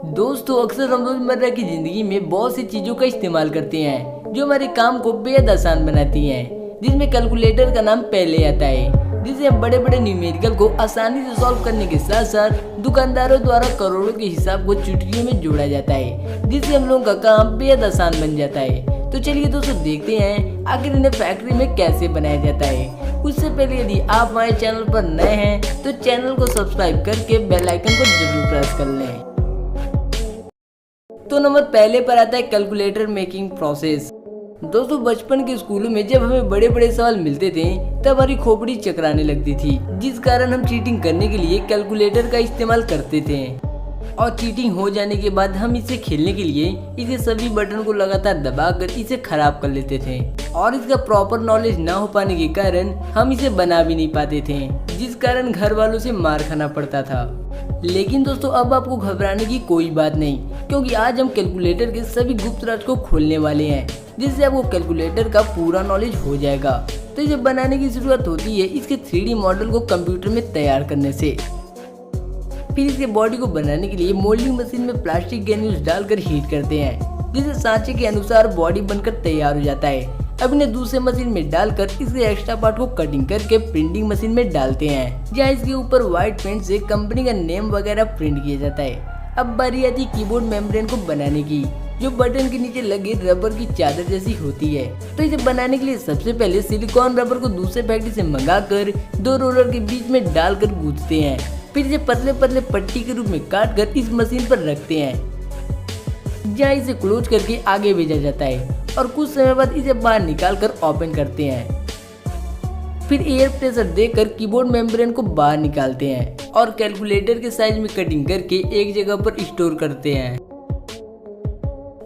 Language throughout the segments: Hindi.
दोस्तों अक्सर हम रोजमर्रा की जिंदगी में बहुत सी चीजों का इस्तेमाल करते हैं जो हमारे काम को बेहद आसान बनाती हैं, जिसमें कैलकुलेटर का नाम पहले आता है, जिसे हम बड़े बड़े न्यूमेरिकल को आसानी से सॉल्व करने के साथ साथ दुकानदारों द्वारा करोड़ों के हिसाब को चुटकियों में जोड़ा जाता है, जिससे हम लोगों का काम बेहद आसान बन जाता है। तो चलिए दोस्तों देखते हैं आखिर इन्हें फैक्ट्री में कैसे बनाया जाता है। उससे पहले यदि आप हमारे चैनल पर नए हैं तो चैनल को सब्सक्राइब करके बेल आइकन को जरूर प्रेस कर लें। तो नंबर पहले पर आता है कैलकुलेटर मेकिंग प्रोसेस। दोस्तों बचपन के स्कूलों में जब हमें बड़े बड़े सवाल मिलते थे तब हमारी खोपड़ी चकराने लगती थी, जिस कारण हम चीटिंग करने के लिए कैलकुलेटर का इस्तेमाल करते थे। और चीटिंग हो जाने के बाद हम इसे खेलने के लिए इसे सभी बटन को लगातार दबाकर इसे खराब कर लेते थे, और इसका प्रॉपर नॉलेज ना हो पाने के कारण हम इसे बना भी नहीं पाते थे, जिस कारण घर वालों से मार खाना पड़ता था। लेकिन दोस्तों अब आपको घबराने की कोई बात नहीं, क्योंकि आज हम कैलकुलेटर के सभी गुप्त राज को खोलने वाले हैं, जिससे आपको कैलकुलेटर का पूरा नॉलेज हो जाएगा। तो इसे बनाने की जरूरत होती है इसके 3D मॉडल को कंप्यूटर में तैयार करने से। फिर इसके बॉडी को बनाने के लिए मोल्डिंग मशीन में प्लास्टिक ग्रेन्यूल्स डालकर हीट करते हैं, जिससे सांचे के अनुसार बॉडी बनकर तैयार हो जाता है। अब इन्हें दूसरे मशीन में डालकर इसके एक्स्ट्रा पार्ट को कटिंग करके प्रिंटिंग मशीन में डालते हैं, जहाँ इसके ऊपर व्हाइट पेंट से कंपनी का नेम वगैरह प्रिंट किया जाता है। अब बारी आती है कीबोर्ड मेम्ब्रेन को बनाने की, जो बटन के नीचे लगे रबर की चादर जैसी होती है। तो इसे बनाने के लिए सबसे पहले सिलिकॉन रबर को दूसरे फैक्ट्री से मंगाकर 2 रोलर के बीच में डालकर गूंथते हैं। फिर इसे पतले पतले पट्टी के रूप में काट कर इस मशीन पर रखते हैं, जहाँ इसे क्लोज करके आगे भेजा जाता है, और कुछ समय बाद इसे बाहर निकाल कर ओपन करते हैं। फिर एयर प्रेशर देकर कीबोर्ड मेम्ब्रेन को बाहर निकालते हैं और कैलकुलेटर के साइज में कटिंग करके एक जगह पर स्टोर करते हैं।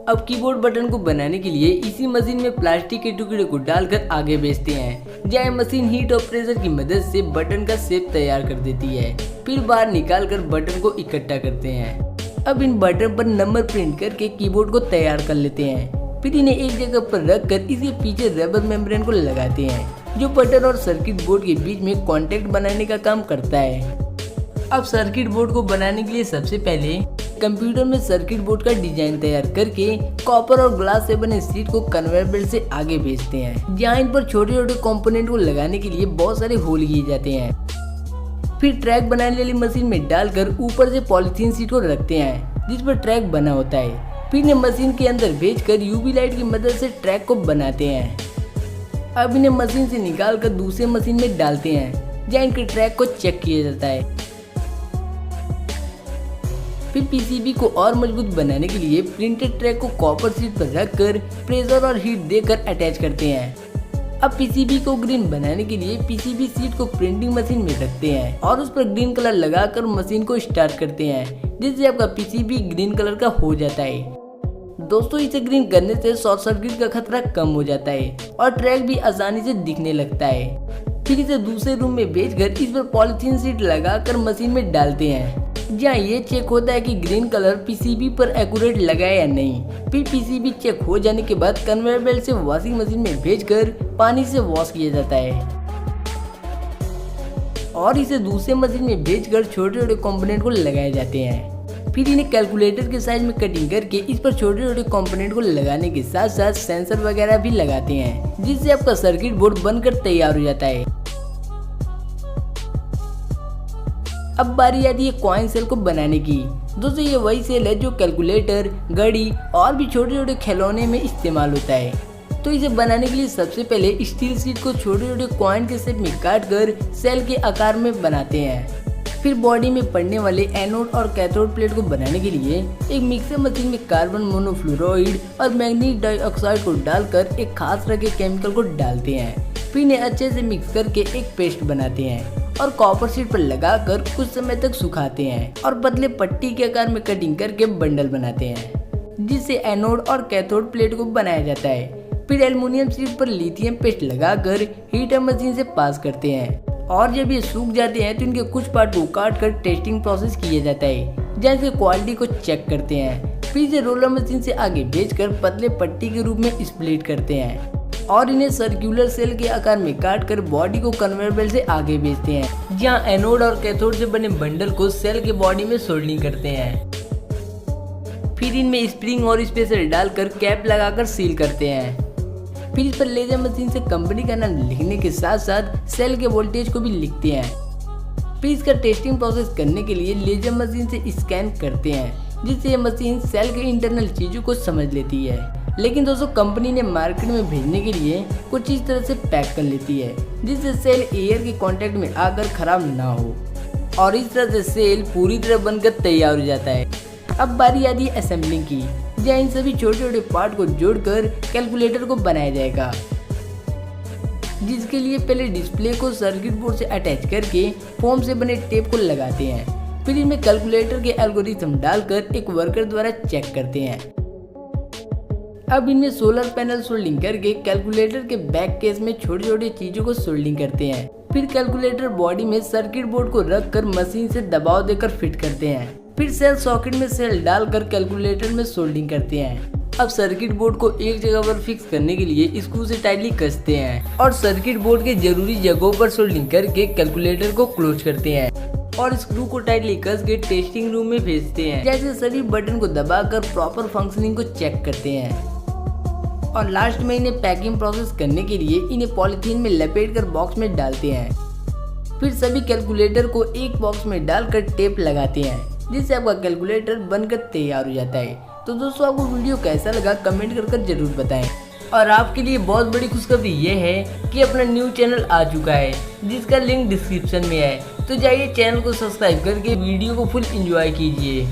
अब कीबोर्ड बटन को बनाने के लिए इसी मशीन में प्लास्टिक के टुकड़े को डालकर आगे भेजते हैं, जहाँ मशीन हीट और प्रेशर की मदद से बटन का शेप तैयार कर देती है। फिर बाहर निकालकर बटन को इकट्ठा करते हैं। अब इन बटन पर नंबर प्रिंट करके कीबोर्ड को तैयार कर लेते हैं। फिर इन्हें एक जगह पर रखकर इसके पीछे रबर मेम्ब्रेन को लगाते हैं, जो बटन और सर्किट बोर्ड के बीच में कॉन्टेक्ट बनाने का काम करता है। अब सर्किट बोर्ड को बनाने के लिए सबसे पहले कंप्यूटर में सर्किट बोर्ड का डिजाइन तैयार करके कॉपर और ग्लास से बने शीट को कन्वेयर बेल्ट से आगे भेजते हैं, जहाँ इन पर छोटे छोटे कंपोनेंट को लगाने के लिए बहुत सारे होल किए जाते हैं। फिर ट्रैक बनाने वाली मशीन में डालकर ऊपर से पॉलीथीन शीट को रखते हैं, जिस पर ट्रैक बना होता है। फिर इन्हें मशीन के अंदर भेजकर यूवी लाइट की मदद से ट्रैक को बनाते हैं। अब इन्हें मशीन से निकालकर दूसरे मशीन में डालते हैं, जहाँ इनके ट्रैक को चेक किया जाता है। फिर पीसीबी को और मजबूत बनाने के लिए प्रिंटेड ट्रैक को कॉपर शीट पर रखकर प्रेशर और हीट देकर अटैच करते हैं। अब पीसीबी को ग्रीन बनाने के लिए पीसीबी शीट को प्रिंटिंग मशीन में रखते हैं और उस पर ग्रीन कलर लगाकर मशीन को स्टार्ट करते हैं, जिससे आपका पीसीबी ग्रीन कलर का हो जाता है। दोस्तों इसे ग्रीन करने से शॉर्ट सर्किट का खतरा कम हो जाता है और ट्रैक भी आसानी से दिखने लगता है। फिर इसे दूसरे रूम में भेजकर इस पर पॉलीथीन शीट लगाकर मशीन में डालते हैं, जहाँ ये चेक होता है कि ग्रीन कलर पीसीबी पर एक्यूरेट लगा है या नहीं। फिर पीसीबी चेक हो जाने के बाद कन्वेयर बेल्ट से वॉशिंग मशीन में भेजकर पानी से वॉश किया जाता है, और इसे दूसरे मशीन में भेजकर छोटे छोटे कंपोनेंट को लगाए जाते हैं। फिर इन्हें कैलकुलेटर के साइज में कटिंग करके इस पर छोटे छोटे कंपोनेंट को लगाने के साथ साथ सेंसर वगैरह भी लगाते हैं, जिससे आपका सर्किट बोर्ड बनकर तैयार हो जाता है। अब बारी आती है कॉइन सेल को बनाने की। दोस्तों ये वही सेल है जो कैलकुलेटर, घड़ी और भी छोटे छोटे खिलौने में इस्तेमाल होता है। तो इसे बनाने के लिए सबसे पहले स्टील शीट को छोटे छोटे कॉइन के शेप में काट कर सेल के आकार में बनाते हैं। फिर बॉडी में पड़ने वाले एनोड और कैथोड प्लेट को बनाने के लिए एक मिक्सर मशीन में कार्बन मोनोफ्लोराइड और मैग्नीज डाइऑक्साइड को डालकर एक खास तरह के केमिकल को डालते हैं। फिर इन्हें अच्छे से मिक्स करके एक पेस्ट बनाते हैं और कॉपर शीट पर लगाकर कुछ समय तक सुखाते हैं और पतले पट्टी के आकार में कटिंग करके बंडल बनाते हैं, जिससे एनोड और कैथोड प्लेट को बनाया जाता है। फिर एल्युमिनियम शीट पर लिथियम पेस्ट लगाकर हीटर मशीन से पास करते हैं, और जब ये सूख जाते हैं तो इनके कुछ पार्ट को काट कर टेस्टिंग प्रोसेस किया जाता है, जहाँ इसकी क्वालिटी को चेक करते हैं। फिर इसे रोलर मशीन से आगे भेजकर पतले पट्टी के रूप में स्प्लिट करते हैं और इन्हें सर्कुलर सेल के आकार में काट कर बॉडी को कन्वेयर बेल्ट से आगे भेजते हैं, जहां एनोड और कैथोड से बने बंडल को सेल के बॉडी में सोल्डरिंग करते हैं। फिर इनमें स्प्रिंग और स्पेसर डालकर कैप लगाकर सील करते हैं। फिर इस पर लेजर मशीन से कंपनी का नाम लिखने के साथ साथ सेल के वोल्टेज को भी लिखते हैं। फिर इसका टेस्टिंग प्रोसेस करने के लिए लेजर मशीन से स्कैन करते हैं, जिससे ये मशीन सेल के इंटरनल चीज़ों को समझ लेती है। लेकिन दोस्तों कंपनी ने मार्केट में भेजने के लिए कुछ इस तरह से पैक कर लेती है, जिससे सेल एयर के कांटेक्ट में आकर खराब ना हो, और इस तरह से सेल पूरी तरह बनकर तैयार हो जाता है। अब बारी आती है असेंबलिंग की, जहाँ इन सभी छोटे छोटे पार्ट को जोड़कर कैलकुलेटर को बनाया जाएगा, जिसके लिए पहले डिस्प्ले को सर्किट बोर्ड से अटैच करके फोम से बने टेप को लगाते हैं। फिर इनमें कैलकुलेटर के एल्गोरिथम डालकर एक वर्कर द्वारा चेक करते हैं। अब इनमें सोलर पैनल सोल्डिंग करके कैलकुलेटर के बैक केस में छोटी छोटी चीजों को सोल्डिंग करते हैं। फिर कैलकुलेटर बॉडी में सर्किट बोर्ड को रखकर मशीन से दबाव देकर फिट करते हैं। फिर सेल सॉकेट में सेल डालकर कैलकुलेटर में सोल्डिंग करते हैं। अब सर्किट बोर्ड को एक जगह पर फिक्स करने के लिए स्क्रू से टाइटली कसते हैं और सर्किट बोर्ड के जरूरी जगहों पर सोल्डिंग करके कैलकुलेटर को क्लोज करते हैं और स्क्रू को टाइटली कस के टेस्टिंग रूम में भेजते हैं, जैसे सभी बटन को दबाकर प्रॉपर फंक्शनिंग को चेक करते हैं। और लास्ट में इन्हें पैकिंग प्रोसेस करने के लिए इन्हें पॉलीथीन में लपेट कर बॉक्स में डालते हैं। फिर सभी कैलकुलेटर को एक बॉक्स में डालकर टेप लगाते हैं, जिससे आपका कैलकुलेटर बनकर तैयार हो जाता है। तो दोस्तों आपको वीडियो कैसा लगा कमेंट कर जरूर बताएं। और आपके लिए बहुत बड़ी खुशखबरी ये है कि अपना न्यू चैनल आ चुका है, जिसका लिंक डिस्क्रिप्शन में है। तो जाइए चैनल को सब्सक्राइब करके वीडियो को फुल एंजॉय कीजिए।